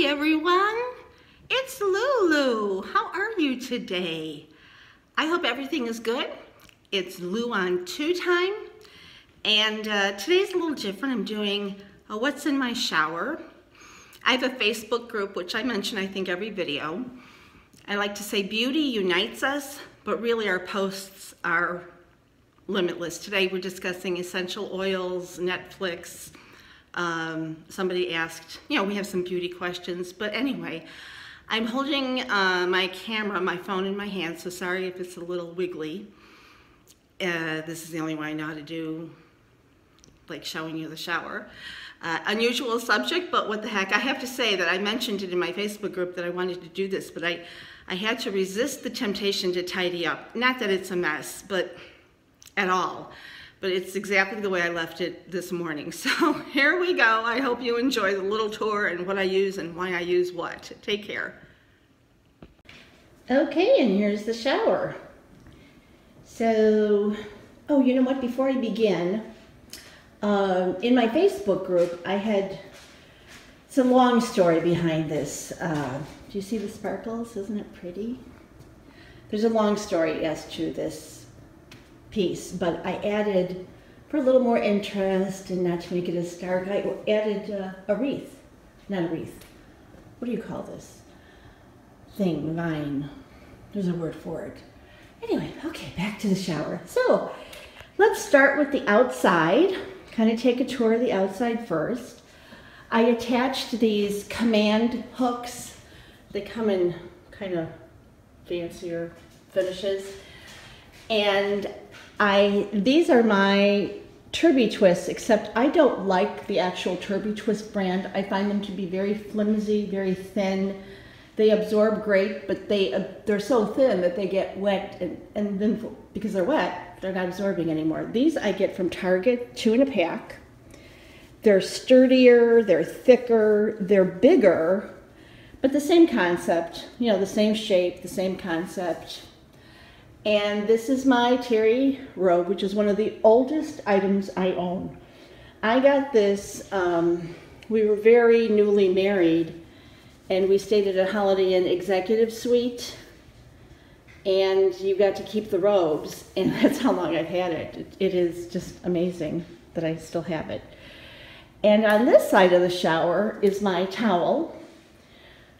Hi everyone, it's Lulu. How are you today? I hope everything is good. It's Lou on 2 time, and today's a little different. I'm doing a what's in my shower. I have a Facebook group, which I mention I think every video. I like to say beauty unites us, but really our posts are limitless. Today we're discussing essential oils, Netflix. Somebody asked, we have some beauty questions, but anyway, I'm holding my camera, my phone in my hand, so sorry if it's a little wiggly. This is the only way I know how to do, like showing you the shower. Unusual subject, but what the heck. I have to say that I mentioned it in my Facebook group that I wanted to do this, but I had to resist the temptation to tidy up. Not that it's a mess, but at all. But it's exactly the way I left it this morning. So here we go. I hope you enjoy the little tour and what I use and why I use what. Take care. Okay, and here's the shower. So, oh, you know what? Before I begin, in my Facebook group, it's a long story behind this. Do you see the sparkles? Isn't it pretty? There's a long story as to this piece, but I added, for a little more interest and not to make it as stark, I added a wreath. Not a wreath. What do you call this thing? Vine. There's a word for it. Anyway, okay, back to the shower. So let's start with the outside. Kind of take a tour of the outside first. I attached these command hooks. They come in kind of fancier finishes. And these are my Turby Twists, except I don't like the actual Turby Twist brand. I find them to be very flimsy, very thin. They absorb great, but they're so thin that they get wet, and then because they're wet, they're not absorbing anymore. These I get from Target, 2 in a pack. They're sturdier, they're thicker, they're bigger, but the same concept, the same shape, the same concept. And this is my terry robe, which is one of the oldest items I own. I got this, we were very newly married, and we stayed at a Holiday Inn executive suite, and you got to keep the robes, and that's how long I've had it. It is just amazing that I still have it. And on this side of the shower is my towel.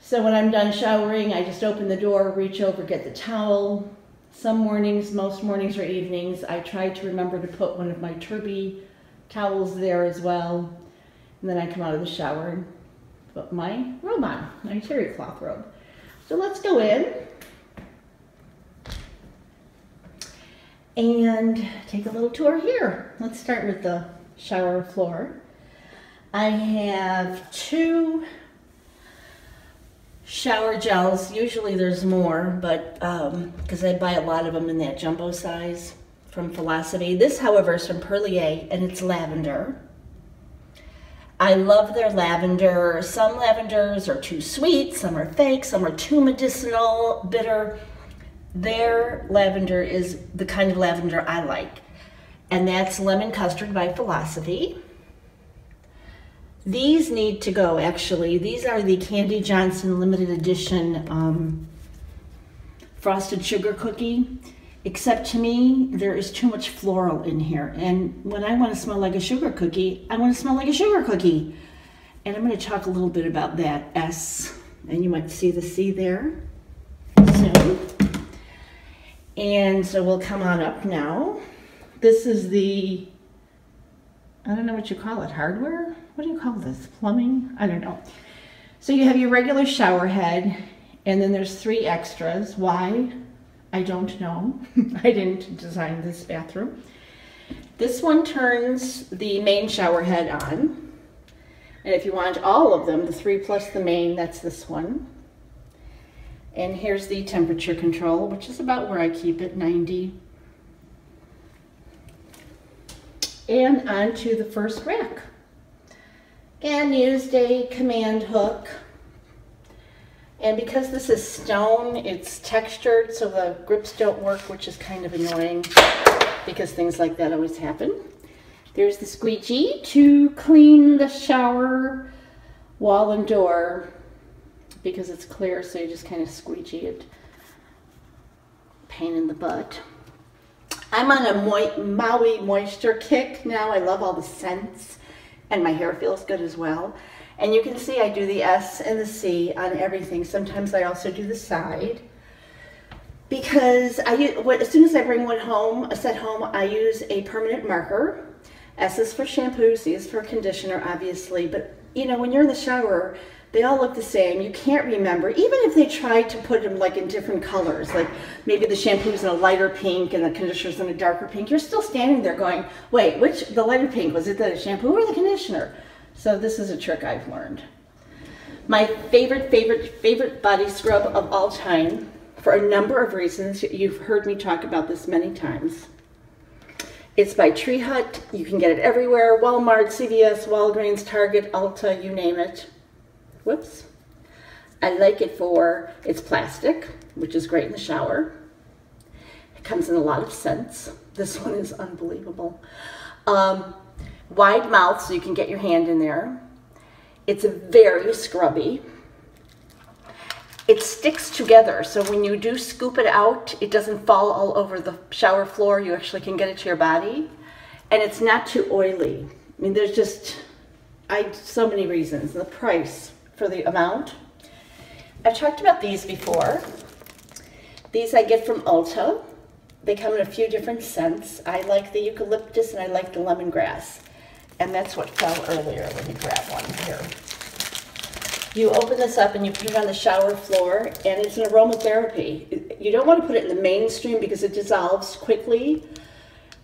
So when I'm done showering, I just open the door, reach over, get the towel. Some mornings, most mornings or evenings, I try to remember to put one of my Turby towels there as well. And then I come out of the shower and put my robe on, my terry cloth robe. So let's go in and take a little tour here. Let's start with the shower floor. I have 2 shower gels. Usually there's more, but because I buy a lot of them in that jumbo size from Philosophy. This, however, is from Perlier, and it's lavender. I love their lavender. Some lavenders are too sweet, some are fake, some are too medicinal, bitter. Their lavender is the kind of lavender I like, and that's Lemon Custard by Philosophy. These need to go, actually. These are the Candy Johnson limited edition frosted sugar cookie, except to me, there is too much floral in here. And when I want to smell like a sugar cookie, I want to smell like a sugar cookie. And I'm going to talk a little bit about that S, and you might see the C there soon. And so we'll come on up now. This is the, I don't know what you call it, hardware? What do you call this? Plumbing? I don't know. So you have your regular shower head, and then there's 3 extras. Why? I don't know. I didn't design this bathroom. This one turns the main shower head on. And if you want all of them, the 3 plus the main, that's this one. And here's the temperature control, which is about where I keep it, 90. And onto the first rack. And used a command hook. And because this is stone, it's textured so the grips don't work, which is kind of annoying because things like that always happen. There's the squeegee to clean the shower wall and door because it's clear, so you just kind of squeegee it. Pain in the butt. I'm on a Maui moisture kick now. I love all the scents, and my hair feels good as well. And you can see I do the S and the C on everything. Sometimes I also do the side, because as soon as I bring a set home, I use a permanent marker. S is for shampoo, C is for conditioner, obviously. But you know, when you're in the shower, they all look the same. You can't remember, even if they tried to put them like in different colors, like maybe the shampoo's in a lighter pink and the conditioner's in a darker pink. You're still standing there going, wait, the lighter pink, was it the shampoo or the conditioner? So this is a trick I've learned. My favorite body scrub of all time, for a number of reasons. You've heard me talk about this many times. It's by Tree Hut. You can get it everywhere. Walmart, CVS, Walgreens, Target, Ulta, you name it. Whoops. I like it for, it's plastic, which is great in the shower. It comes in a lot of scents. This one is unbelievable. Wide mouth, so you can get your hand in there. It's very scrubby. It sticks together, so when you do scoop it out, it doesn't fall all over the shower floor. You actually can get it to your body. And it's not too oily. I mean, there's just, so many reasons. The price for the amount. I've talked about these before. These I get from Ulta. They come in a few different scents. I like the eucalyptus and I like the lemongrass. And that's what fell earlier. Let me grab one here. You open this up and you put it on the shower floor, and it's an aromatherapy. You don't want to put it in the mainstream because it dissolves quickly.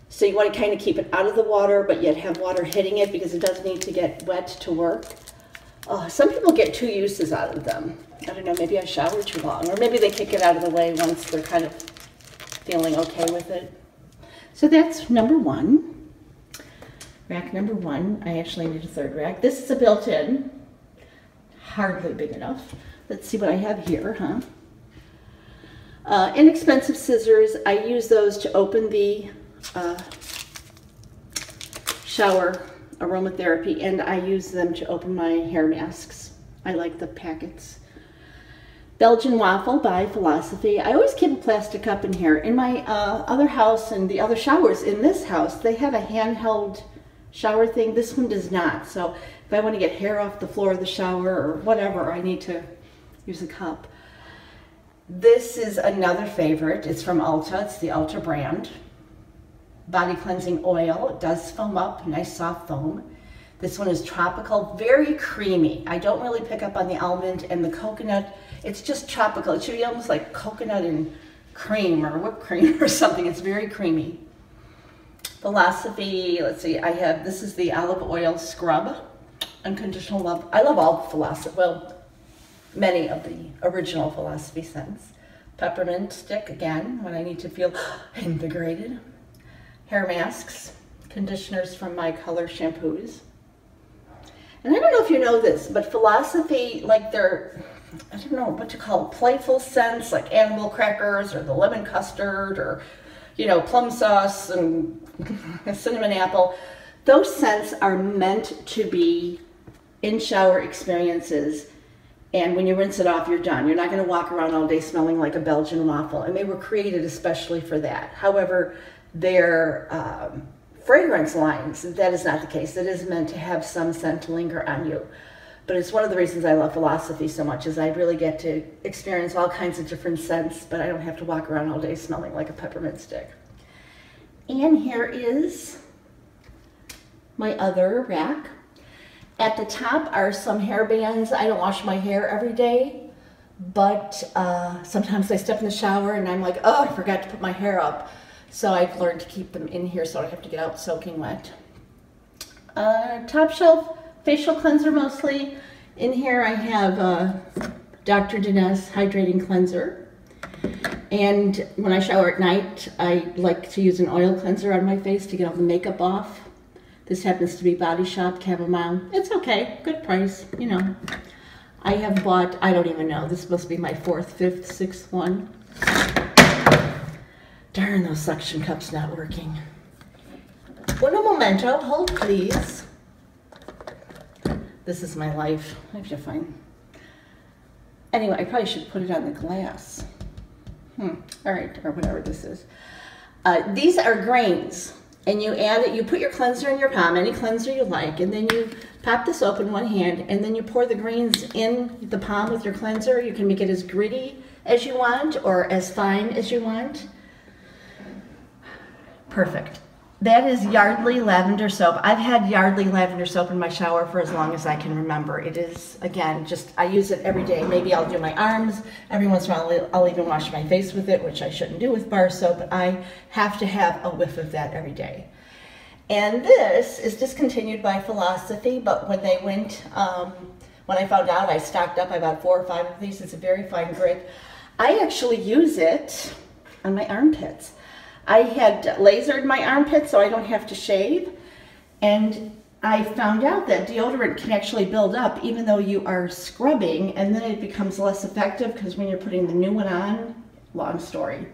So you want to kind of keep it out of the water, but yet have water hitting it because it does need to get wet to work. Some people get 2 uses out of them. I don't know, maybe I showered too long, or maybe they kick it out of the way once they're kind of feeling okay with it. So that's number one. Rack number one. I actually need a third rack. This is a built-in, hardly big enough. Let's see what I have here, inexpensive scissors. I use those to open the shower aromatherapy, and I use them to open my hair masks. I like the packets. Belgian waffle by Philosophy. I always keep a plastic cup in here. In my other house and the other showers in this house, they have a handheld shower thing. This one does not. So if I want to get hair off the floor of the shower or whatever, I need to use a cup. This is another favorite. It's from Ulta. It's the Ulta brand. Body cleansing oil. It does foam up, nice soft foam. This one is tropical, very creamy. I don't really pick up on the almond and the coconut. It's just tropical. It should be almost like coconut and cream or whipped cream or something. It's very creamy. Philosophy, let's see, this is the olive oil scrub, unconditional love. I love all the Philosophy, well, many of the original Philosophy scents. Peppermint stick, again, when I need to feel invigorated. Hair masks, conditioners from my color shampoos. And I don't know if you know this, but Philosophy, like their, I don't know what to call it, playful scents, like animal crackers or the lemon custard or, you know, plum sauce and cinnamon apple. Those scents are meant to be in-shower experiences, and when you rinse it off, you're done. You're not going to walk around all day smelling like a Belgian waffle, and they were created especially for that. However, their fragrance lines, that is not the case. It is meant to have some scent to linger on you. But it's one of the reasons I love Philosophy so much, is I really get to experience all kinds of different scents, but I don't have to walk around all day smelling like a peppermint stick. And here is my other rack. At the top are some hair bands. I don't wash my hair every day, but sometimes I step in the shower and I'm like, oh, I forgot to put my hair up. So I've learned to keep them in here so I don't have to get out soaking wet. Top shelf facial cleanser mostly. In here I have Dr. Denez Hydrating Cleanser. And when I shower at night, I like to use an oil cleanser on my face to get all the makeup off. This happens to be Body Shop Chamomile. It's okay, good price, you know. I have bought, I don't even know, this must be my 4th, 5th, 6th one. Darn, those suction cups not working. Buono momento, hold please. This is my life. I have to find. Anyway, I probably should put it on the glass. All right, or whatever this is. These are grains, and you add it, you put your cleanser in your palm, any cleanser you like, and then you pop this open one hand, and then you pour the grains in the palm with your cleanser. You can make it as gritty as you want, or as fine as you want. Perfect. That is Yardley lavender soap. I've had Yardley lavender soap in my shower for as long as I can remember. It is, again, just, I use it every day. Maybe I'll do my arms. Every once in a while, I'll even wash my face with it, which I shouldn't do with bar soap, but I have to have a whiff of that every day. And this is discontinued by Philosophy, but when they went, when I found out, I stocked up. I bought 4 or 5 of these. It's a very fine grit. I actually use it on my armpits. I had lasered my armpits so I don't have to shave, and I found out that deodorant can actually build up even though you are scrubbing, and then it becomes less effective because when you're putting the new one on, long story.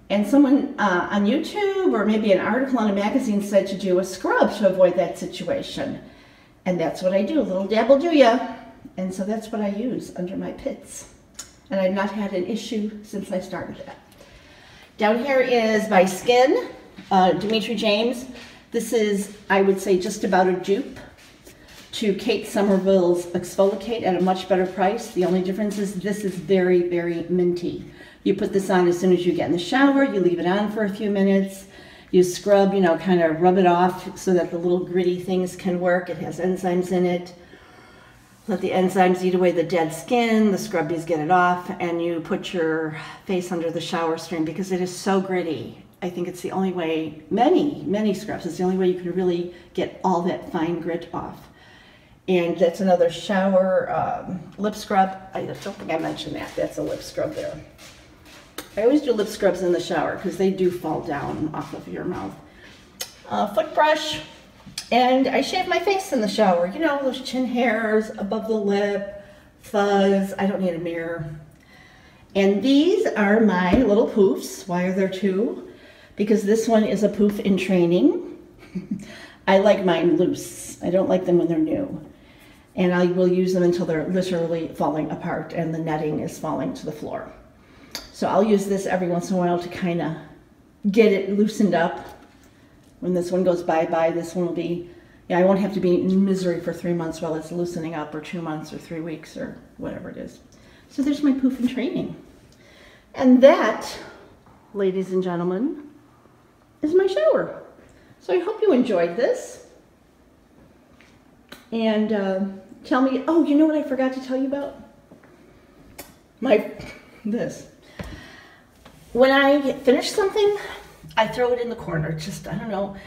And someone on YouTube or maybe an article in a magazine said to do a scrub to avoid that situation. And that's what I do, a little dab will do ya. And so that's what I use under my pits. And I've not had an issue since I started that. Down here is by Skin, Dimitri James. This is, I would say, just about a dupe to Kate Somerville's Exfoliate at a much better price. The only difference is this is very, very minty. You put this on as soon as you get in the shower, you leave it on for a few minutes, you scrub, you know, kind of rub it off so that the little gritty things can work. It has enzymes in it. Let the enzymes eat away the dead skin, the scrubbies get it off, and you put your face under the shower stream because it is so gritty. I think it's the only way, many scrubs, it's the only way you can really get all that fine grit off. And that's another shower lip scrub. I don't think I mentioned that. That's a lip scrub there. I always do lip scrubs in the shower because they do fall down off of your mouth. Foot brush. And I shave my face in the shower. You know, those chin hairs above the lip, fuzz. I don't need a mirror. And these are my little poofs. Why are there 2? Because this one is a poof in training. I like mine loose. I don't like them when they're new. And I will use them until they're literally falling apart and the netting is falling to the floor. So I'll use this every once in a while to kind of get it loosened up. When this one goes bye-bye, this one will be, yeah, I won't have to be in misery for 3 months while it's loosening up, or 2 months, or 3 weeks, or whatever it is. So there's my poof in training. And that, ladies and gentlemen, is my shower. So I hope you enjoyed this. And tell me, oh, you know what I forgot to tell you about? This. When I finish something, I throw it in the corner, just, I don't know.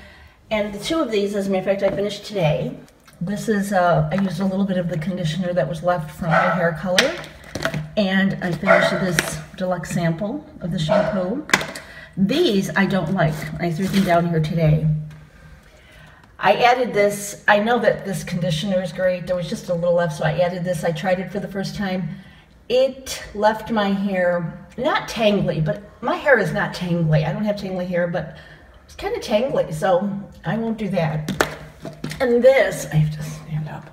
And the 2 of these, as a matter of fact, I finished today. This is, I used a little bit of the conditioner that was left from my hair color. And I finished this deluxe sample of the shampoo. These I don't like. I threw them down here today. I added this. I know that this conditioner is great. There was just a little left, so I added this. I tried it for the first time. It left my hair not tangly, but my hair is not tangly. I don't have tangly hair, but it's kind of tangly, so I won't do that. And this, I have to stand up.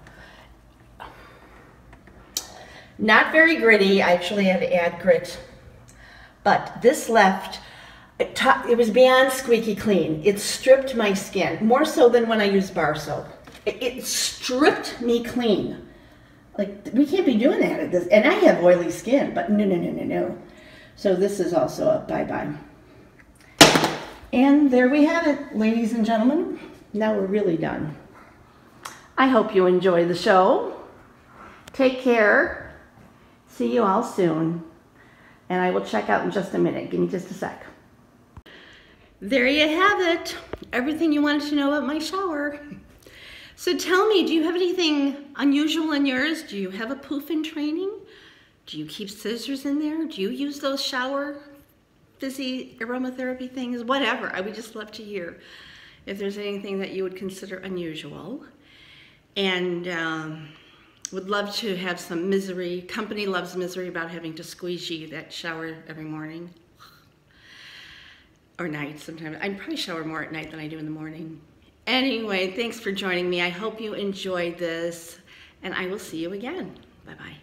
Not very gritty. I actually had to add grit. But this left, it was beyond squeaky clean. It stripped my skin, more so than when I use bar soap. It stripped me clean. Like, we can't be doing that at this. And I have oily skin, but no. So this is also a bye-bye. And there we have it, ladies and gentlemen. Now we're really done. I hope you enjoy the show. Take care. See you all soon. And I will check out in just a minute. Give me just a sec. There you have it. Everything you wanted to know about my shower. So tell me, do you have anything unusual in yours? Do you have a poof in training? Do you keep scissors in there? Do you use those shower fizzy aromatherapy things? Whatever, I would just love to hear if there's anything that you would consider unusual. And would love to have some misery. Company loves misery about having to squeegee that shower every morning. Or night sometimes. I probably shower more at night than I do in the morning. Anyway, thanks for joining me. I hope you enjoyed this, and I will see you again. Bye-bye.